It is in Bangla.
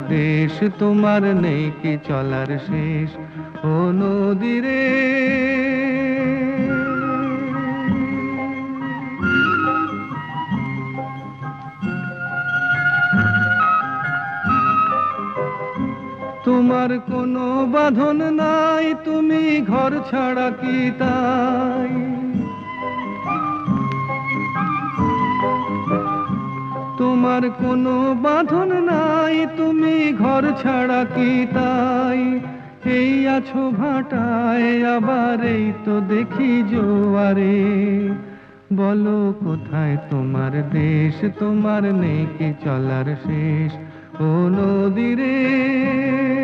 দেশ তোমার নেই কি চলার শেষ ও নদী রে। তোমার কোনো বাঁধন নাই, তুমি ঘর ছাড়া কি তাই? তোমার কোনো বাঁধন নাই, তুমি ঘর ছাড়া কি তাই? এই আছো ভাটায়, আবার এই তো দেখি জোয়ারে। বলো কোথায় তোমার দেশ, তোমার নেই কি চলার শেষ ও নদী রে।